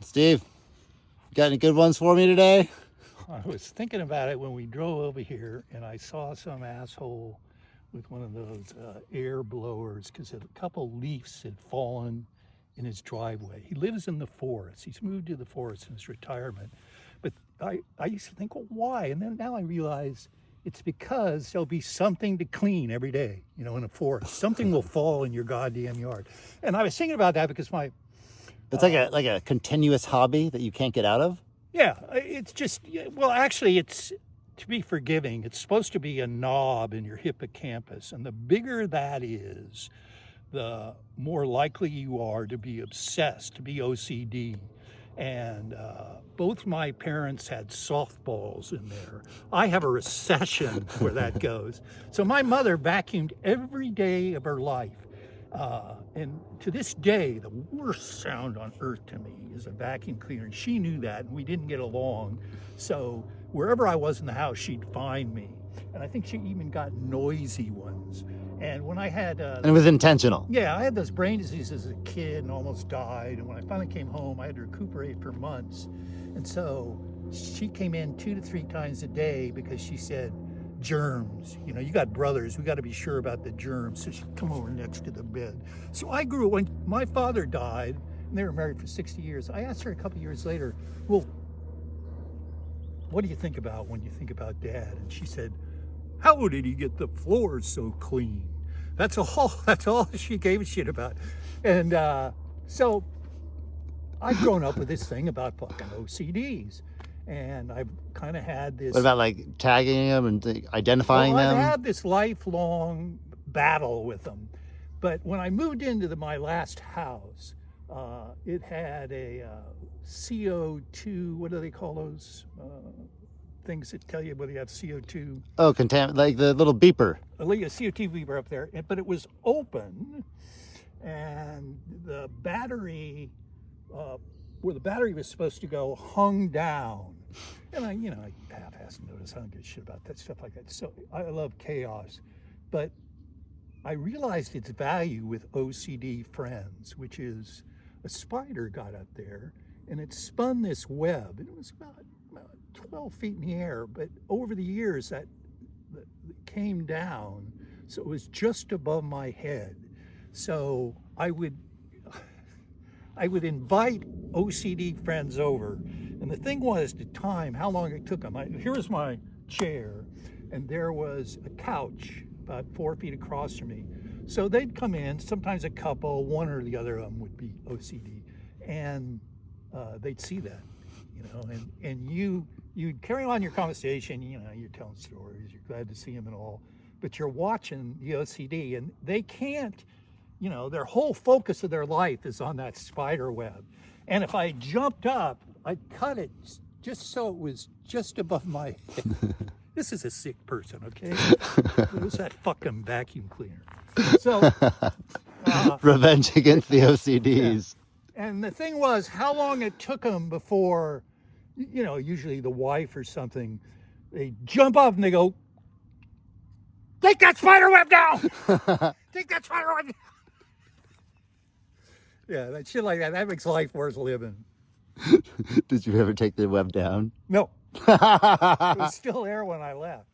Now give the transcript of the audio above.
Steve, got any good ones for me today? I was thinking about it when we drove over here, and I saw some asshole with one of those air blowers because a couple leaves had fallen in his driveway. He lives in the forest. He's moved to the forest in his retirement. But I used to think, well, why? And then now I realize it's because there'll be something to clean every day, in a forest. Something will fall in your goddamn yard. And I was thinking about that because It's like a continuous hobby that you can't get out of. yeah, it's just, well, actually, it's, to be forgiving, it's supposed to be a knob in your hippocampus. And the bigger that is, the more likely you are to be obsessed, to be OCD. And both my parents had softballs in there. I have a recession where that goes. So my mother vacuumed every day of her life. And to this day, the worst sound on earth to me is a vacuum cleaner. And she knew that, and we didn't get along. So wherever I was in the house, she'd find me. And I think she even got noisy ones. And when I had... And it was intentional. Yeah, I had those brain diseases as a kid and almost died. And when I finally came home, I had to recuperate for months. And so she came in 2 to 3 times a day because she said, germs, you got brothers, we got to be sure about the germs. So she'd come over next to the bed. So I grew, when my father died, and they were married for 60 years, I asked her a couple years later, well, what do you think about when you think about Dad? And she said, how did he get the floors so clean? That's all she gave a shit about. And so I've grown up with this thing about fucking OCDs. And I've kind of had this... What about like tagging them and identifying them? I've had this lifelong battle with them. But when I moved into my last house, it had a CO2, what do they call those things that tell you whether you have CO2? Oh, like the little beeper. A CO2 beeper up there, but it was open, and the battery... where the battery was supposed to go hung down. And I half-assed notice, I don't give a shit about that stuff like that. So I love chaos. But I realized its value with OCD friends, which is a spider got up there and it spun this web. And it was about 12 feet in the air, but over the years that came down, so it was just above my head. So I would invite OCD friends over. And the thing was, the time, how long it took them. Here was my chair, and there was a couch about 4 feet across from me. So they'd come in, sometimes a couple, one or the other of them would be OCD, and they'd see that, and you'd carry on your conversation, you're telling stories, you're glad to see them and all, but you're watching the OCD, and they can't, their whole focus of their life is on that spider web. And if I jumped up, I'd cut it just so it was just above my head. This is a sick person, okay? It was that fucking vacuum cleaner. So... revenge against the OCDs. Yeah. And the thing was, how long it took them before, usually the wife or something, they jump up and they go, take that spider web down! Take that spider web down! Yeah, that shit like that makes life worth living. Did you ever take the web down? No. It was still there when I left.